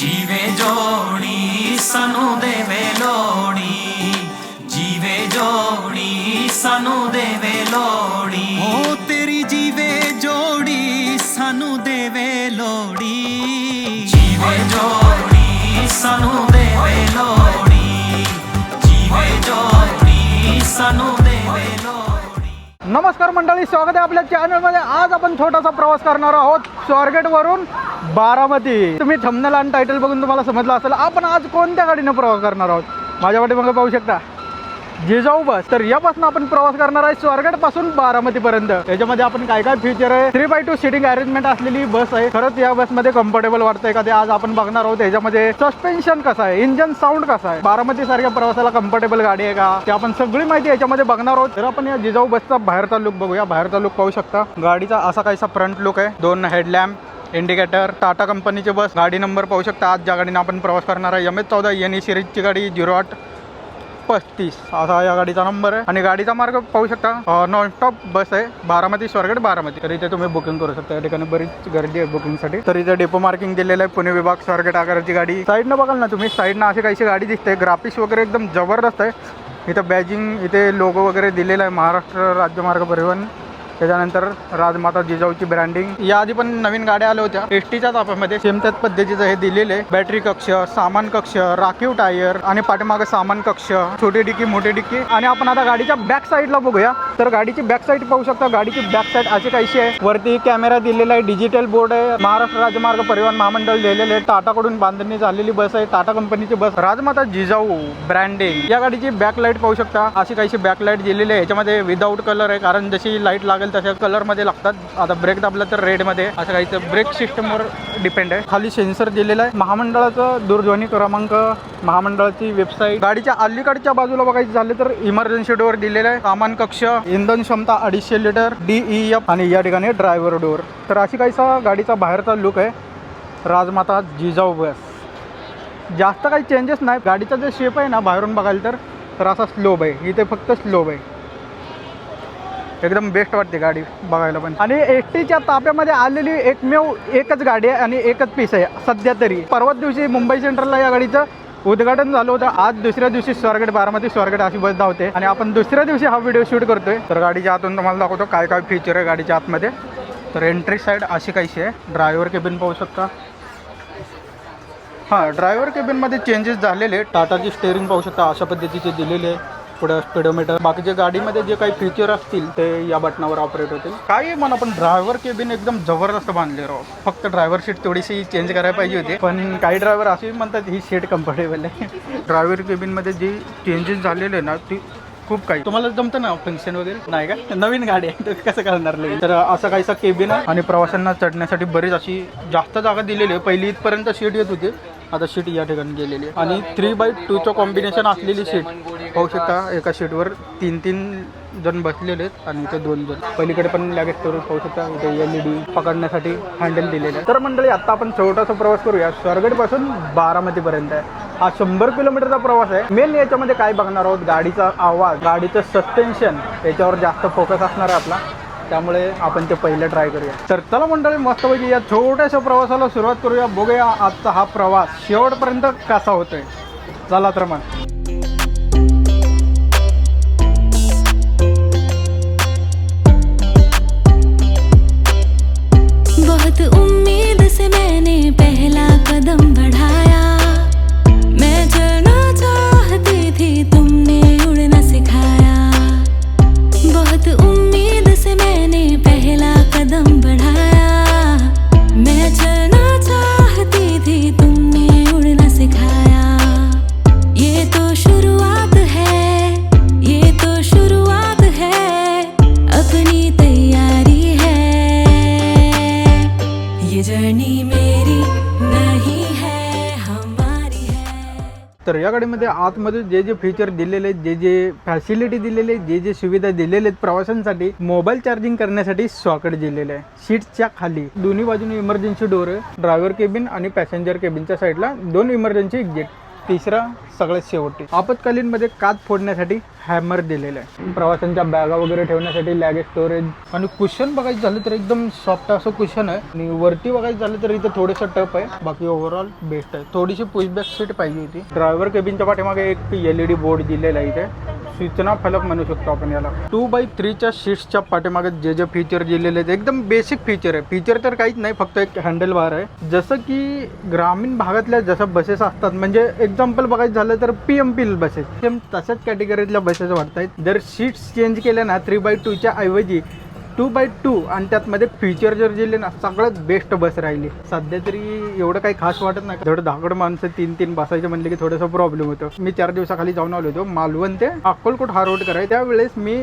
जीवे जोड़ी सानू देवे लोड़ी, जीवे जोड़ी सानू देवे लोड़ी। ओ तेरी जीवे जोड़ी सानू देवे लोड़ी, जीवे जोड़ी सानू देवे लोड़ी, जीवे जोड़ी सानू देवे लोड़ी। नमस्कार मंडळी, स्वागत आहे आपल्या चॅनलमध्ये। आज आपण छोटासा प्रवास करणार आहोत स्वारगेट वरून बारामती। तुम्ही थंबनेल आणि टायटल बघून तुम्हाला समजलं असेल आपण आज कोणत्या गाडीने प्रवास करणार आहोत। माझ्याकडे मग पाहू शकता जिजाऊ बस। तर या बसनं आपण प्रवास करणार आहे स्वारगेट पासून बारामती पर्यंत। याच्यामध्ये आपण काय काय फीचर आहे, 3x2 सीटिंग अरेंजमेंट असलेली बस आहे। खरंच या बसमध्ये कम्फर्टेबल वाटतंय का ते आज आपण बघणार आहोत। याच्यामध्ये सस्पेन्शन कसं आहे, इंजन साऊंड कसा आहे, बारामती सारख्या प्रवासाला कम्फर्टेबल गाडी आहे का, ते आपण सगळी माहिती याच्यामध्ये बघणार आहोत। तर आपण या जिजाऊ बसचा बाहेरचा लुक बघूया। बाहेरचा लुक पाहू शकता, गाडीचा असा काहीसा फ्रंट लुक आहे। 2 हेडलॅम्प, इंडिकेटर, टाटा कंपनीची बस। गाडी नंबर पाहू शकता, आज ज्या गाडीने आपण प्रवास करणार आहे MS14 NE सिरीजची गाडी 0835 असा या गाडीचा नंबर आहे। आणि गाडीचा मार्ग पाहू शकता, नॉन स्टॉप बस आहे बारामती स्वारगेट बारामती। तर इथे तुम्ही बुकिंग करू शकता। या ठिकाणी बरीच गर्दी आहे बुकिंगसाठी। तर इथे डेपो मार्किंग दिलेलं आहे, पुणे विभाग स्वारगेट आकाराची गाडी। साईडनं बघाल ना तुम्ही, साईडनं अशी काहीशी गाडी दिसते। ग्राफिक्स वगैरे एकदम जबरदस्त आहे। इथं बॅजिंग, इथे लोगो वगैरे दिलेला आहे, महाराष्ट्र राज्य मार्ग परिवहन। त्याच्यानंतर राजमाता जिजाऊची ब्रँडिंग। या आधी पण नवीन गाड्या आल्या होत्या एसटीच्या ताफ्यामध्ये, सेम त्याच पद्धतीचं हे दिलेले आहे। बॅटरी कक्ष, सामान कक्ष, राखीव टायर आणि पाठीमागे सामान कक्ष, छोटी डिक्की, मोठी डिक्की। आणि आपण आता गाडीच्या बॅक साईडला बघूया। तर गाडीची बॅक साईड पाहू शकता, गाडीची बॅक साईड अशी काहीशी आहे। वरती कॅमेरा दिलेला आहे, डिजिटल बोर्ड आहे, महाराष्ट्र राज्य मार्ग परिवहन महामंडळ दिलेले आहे। टाटाकडून बांधणी झालेली बस आहे, टाटा कंपनीची बस, राजमाता जिजाऊ ब्रँडिंग। या गाडीची बॅक लाईट पाहू शकता, अशी काहीशी बॅक लाईट दिलेली आहे। याच्यामध्ये विदाऊट कलर आहे, कारण जशी लाईट लागेल तशा कलर मध्ये लागतात। आता ब्रेक दाबला तर रेड मध्ये, असं काही ब्रेक सिस्टमवर डिपेंड आहे। खाली सेन्सर दिलेला आहे, महामंडळाचं दूरध्वनी क्रमांक, महामंडळाची वेबसाईट। गाडीच्या अलीकडच्या बाजूला बघायचं झालं तर इमर्जन्सी डोअर दिलेला आहे, सामान कक्ष, इंधन क्षमता 250 लिटर, DEF आणि या ठिकाणी ड्रायव्हर डोअर। तर अशी काहीसा गाडीचा बाहेरचा लुक आहे राजमाता जिजाऊ बस। जास्त काही चेंजेस नाही। गाडीचा जे शेप आहे ना बाहेरून बघायला तर असा स्लोप आहे, इथे फक्त स्लोप आहे। एकदम बेस्ट वाटते गाडी बघायला पण। आणि एसटीच्या ताफ्यामध्ये आलेली एकच गाडी आहे आणि एकच पीस आहे सध्या तरी। परवा दिवशी मुंबई सेंट्रलला या गाडीचं उद्घाटन झालं होतं। आज दुसऱ्या दिवशी स्वारगेट बारामती स्वारगेट अशी बस धावते आणि आपण दुसऱ्या दिवशी हा व्हिडिओ शूट करतोय। तर गाडीच्या आतून तुम्हाला दाखवतो काय काय फीचर आहे गाडीच्या आतमध्ये। तर एंट्री साईड अशी काहीशी आहे। ड्रायव्हर केबिन पाहू शकता। हां, ड्रायव्हर केबिनमध्ये चेंजेस झालेले। टाटाची स्टेअरिंग पाहू शकता, अशा पद्धतीचे दिलेले आहे। पुढे स्पीडोमीटर, बाकीच्या गाडीमध्ये जे काही फीचर असतील ते या बटनावर ऑपरेट होतील। काही म्हणा पण ड्रायव्हर केबिन एकदम जबरदस्त बांधले राव। फक्त ड्रायव्हर सीट थोडीशी चेंज करायला पाहिजे होती, पण काही ड्रायव्हर असे म्हणतात ही सीट कम्फर्टेबल आहे। ड्रायव्हर केबिनमध्ये जे चेंजेस झालेले ना ते खूप काही। तुम्हाला जमतं ना फंक्शन वगैरे? नाही का, नवीन गाडी आहे तर कसं करणार नाही। तर असा काहीसा केबिन आहे आणि प्रवाशांना चढण्यासाठी बरीच अशी जास्त जागा दिलेली आहे। पहिली इथपर्यंत सीट येत होती, आता सीट या ठिकाणी गेलेली आहे। आणि 3x2चं कॉम्बिनेशन असलेली सीट पाहू शकता। एका सीटवर 3 जण बसलेले आहेत आणि इथे 2 जण। पलीकडे पण लगेज स्टोरेज पाहू शकता, इथे LED पकडण्यासाठी हँडल दिलेलं आहे। तर मंडळी आता आपण छोटासा प्रवास करूया स्वारगेट पासून बारामतीपर्यंत आहे। हा 100 किलोमीटरचा प्रवास आहे। मेन याच्यामध्ये काय बघणार आहोत, गाडीचा आवाज, गाडीचं सस्पेन्शन, याच्यावर जास्त फोकस असणार आहे आपला, त्यामुळे आपण ते पहिले ट्राय करूया। तर चला मंडळी, मस्तपैकी या छोट्याशा प्रवासाला सुरुवात करूया। बघूया आजचा हा प्रवास शेवटपर्यंत कसा होतोय। चला तर मग। बहुत उम्मीद से मैंने पहला कदम बढ़ाया, मैं चलना चाहती थी तुमने उड़ना सिखाया। बहुत उम्मीद से मैंने पहला कदम बढ़ाया, मैं चलना चाहती थी तुमने उड़ना सिखाया। ये तो शुरुआत है, ये तो शुरुआत है, अपनी तैयारी है। ये जर्नी मेरी नहीं है, हमारी है। तर या गाडीमध्ये आतमध्ये जे जे फीचर दिलेले आहेत, जे जे फॅसिलिटी दिलेले आहेत, जे जे सुविधा दिलेले आहेत प्रवाशांसाठी, मोबाईल चार्जिंग करण्यासाठी सॉकेट दिलेले आहे। सीट्सच्या खाली दोन्ही बाजूने इमर्जन्सी डोअर आहे। ड्रायव्हर केबिन आणि पॅसेंजर केबिनच्या साईडला 2 इमर्जन्सी एक्झिट। तिसरा सगळ्यात शेवटी आपत्कालीनमध्ये काच फोडण्यासाठी हॅमर दिलेलं आहे. प्रवाशांच्या बॅगा वगैरे ठेवण्यासाठी लॅगेज स्टोरेज आणि कुशन बघायचं झालं तर एकदम सॉफ्ट असं कुशन आहे. आणि वरती बघायचं झालं तर इथं थोडंसं टफ आहे. बाकी ओव्हरऑल बेस्ट आहे. थोडीशी पुशबॅक सीट पाहिजे होती. ड्रायव्हर केबिनच्या पाठीमागे एक LED बोर्ड दिलेला आहे इथे. सूचना फलक म्हणू शकतो आपण याला. 2x3च्या सीट्सच्या पाठीमागे जे फीचर दिलेले आहेत एकदम बेसिक फीचर आहे. फीचर तर काहीच नाही, फक्त एक हँडल बार आहे. जसं की ग्रामीण भागातल्या जसं बसेस असतात, म्हणजे एक्झाम्पल बघायचं झालं तर PMP बसेस सेम तशाच कॅटेगरीतल्या बसेस वाटत आहेत. जर सीट्स चेंज केल्या ना 3x2च्या ऐवजी 2x2 आणि त्यातमध्ये फीचर जर दिले ना सगळ्यात बेस्ट बस राहिली. सध्या तरी एवढं काही खास वाटत नाही. थोडं धाकड माणसं 3-3 बसायचे म्हणले की थोडंसं प्रॉब्लेम होतो. मी 4 दिवसाखाली जाऊन आलो होतो मालवण ते अक्कलकोट हा रोड करायचा. त्यावेळेस मी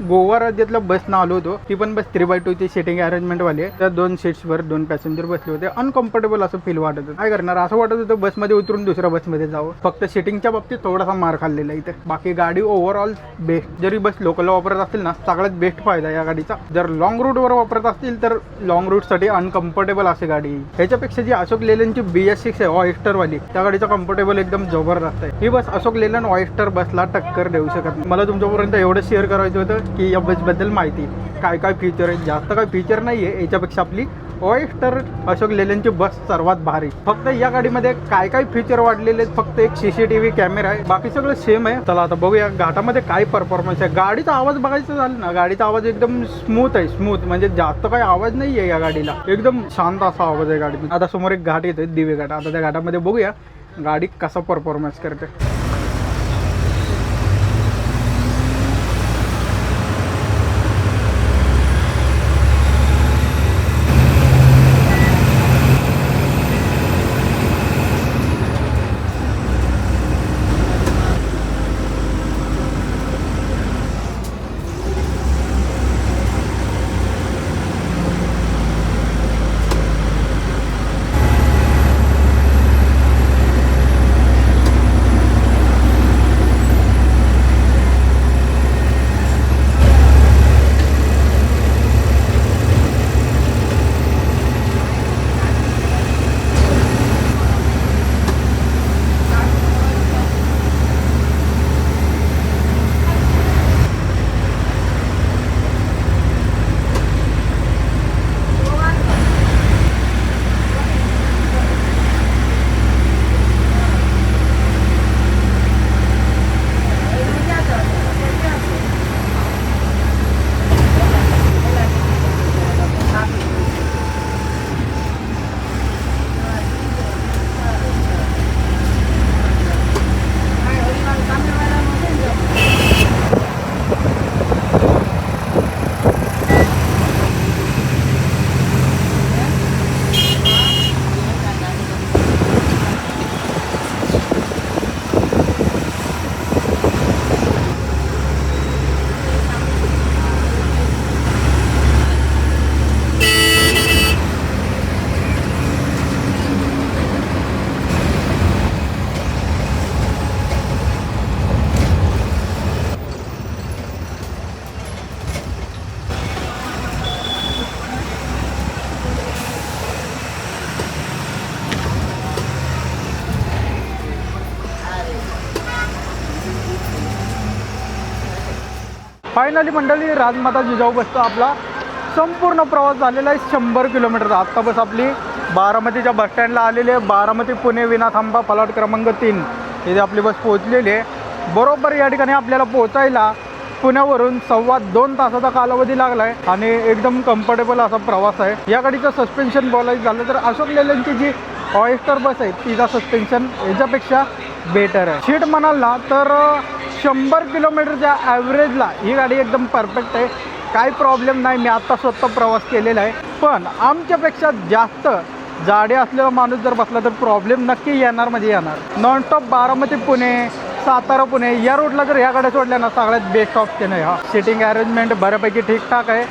गोवा राज्यातल्या बसनं आलो होतो. ती पण बस 3x2ची सिटिंग अरेंजमेंटवाली आहे. त्या 2 सीट्सवर 2 पॅसेंजर बसले होते. अनकम्फर्टेबल असं फील वाटत होतं. काय करणार, असं वाटत होतं बसमध्ये उतरून दुसऱ्या बसमध्ये जावं. फक्त सिटिंगच्या बाबतीत थोडासा मार खाल्लेला इथे. बाकी गाडी ओव्हरऑल बेस्ट. जरी बस लोकलला वापरत असतील ना सगळ्यात बेस्ट फायदा या गाडीचा. जर लॉंग रूटवर वापरत असतील तर लॉंग रूटसाठी अनकम्फर्टेबल असे गाडी. ह्याच्यापेक्षा जी अशोक लेलनची BS6 आहे ऑयस्टरवाली, त्या गाडीचा कम्फर्टेबल एकदम जबरदस्त आहे. ही बस अशोक लेलन ऑयस्टर बसला टक्कर देऊ शकत नाही. मला तुमच्यापर्यंत एवढं शेअर करायचं होतं की या बसबद्दल माहिती काय काय फीचर आहे. जास्त काय फीचर नाही आहे याच्यापेक्षा आपली ऑयस्टर अशोक लेलनची बस सर्वात भारी. फक्त या गाडीमध्ये काय काय फीचर वाढलेले आहेत, फक्त एक CCTV कॅमेरा आहे, बाकी सगळं सेम आहे. चला आता बघूया घाटामध्ये काय परफॉर्मन्स आहे. गाडीचा आवाज बघायचा झाला ना, गाडीचा आवाज एकदम स्मूथ आहे. स्मूथ म्हणजे जास्त काही आवाज नाही आहे या गाडीला. एकदम शांत असा आवाज आहे गाडीत. आता समोर एक घाट येतोय दिवे घाट. आता त्या घाटामध्ये बघूया गाडी कसा परफॉर्मन्स करते. फायनली मंडळी राजमाता जिजाऊ बसचा आपला संपूर्ण प्रवास झालेला आहे 100 किलोमीटरचा. आत्ता बस आपली बारामतीच्या बसस्टँडला आलेली आहे. बारामती पुणे विनाथांबा प्लॉट क्रमांक 3 इथे आपली बस पोहोचलेली आहे. बरोबर या ठिकाणी आपल्याला पोहोचायला पुण्यावरून 2.25 तासाचा कालावधी लागला आहे आणि एकदम कम्फर्टेबल असा प्रवास आहे. या गाडीचं सस्पेन्शन बोलायचं झालं तर अशोक लेलनची जी ऑयस्टर बस आहे तिचा सस्पेन्शन याच्यापेक्षा बेटर आहे. सीट म्हणाल ना तर 100 किलोमीटरच्या ॲव्हरेजला ही गाडी एकदम परफेक्ट आहे. काही प्रॉब्लेम नाही. मी आत्ता स्वतः प्रवास केलेला आहे. पण आमच्यापेक्षा जास्त जाडे असलेला माणूस जर बसला तर प्रॉब्लेम नक्की येणार म्हणजे येणार. नॉनस्टॉप बारामती पुणे सातारा पुणे या रोडला जर ह्या गाड्या सोडल्या ना सगळ्यात बेस्ट ऑप्शन आहे हा. सिटिंग अरेंजमेंट बऱ्यापैकी ठीकठाक आहे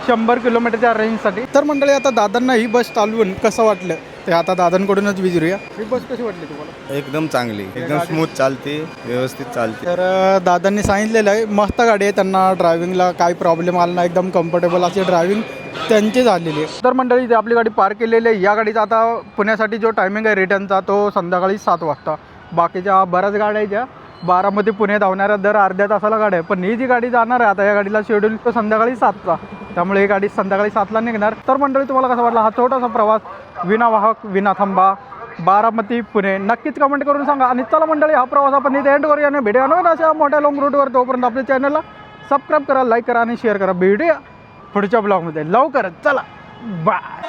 100 किलोमीटरच्या रेंजसाठी. तर मंडळी आता दादांना ही बस चालवून कसं वाटलं ते आता दादांकडूनच विचारूया. ही बस कशी वाटली तुम्हाला? एकदम चांगली, एकदम स्मूथ चालते, व्यवस्थित चालते. तर दादांनी सांगितलेलं आहे मस्त गाडी आहे. त्यांना ड्रायव्हिंगला काही प्रॉब्लेम आला नाही. एकदम कम्फर्टेबल अशी ड्रायव्हिंग त्यांची झालेली आहे. तर मंडळी इथे आपली गाडी पार्क केलेली आहे. या गाडीचा आता पुण्यासाठी जो टायमिंग आहे रिटर्नचा तो संध्याकाळी 7 वाजता. बाकीच्या बऱ्याच गाड्या आहेत ज्या बारामती पुणे धावणाऱ्या दर अर्ध्या तासाला गाड्या आहे. पण ही जी गाडी जाणार आहे आता, या गाडीला शेड्यूल तो संध्याकाळी 7चा, त्यामुळे ही गाडी संध्याकाळी 7ला निघणार. तर मंडळी तुम्हाला कसा वाटला हा छोटासा प्रवास विना वाहक विना थांबा बारामती पुणे, नक्कीच कमेंट करून सांगा. आणि चला मंडळी, हा प्रवास आपण इथे एंड करूया आणि व्हिडिओ नवीन अशा मोठ्या लॉंग रूटवर. तोपर्यंत आपल्या चॅनलला सबस्क्राईब करा, लाईक करा आणि शेअर करा. भेटूया पुढच्या ब्लॉगमध्ये लवकरच. चला बाय.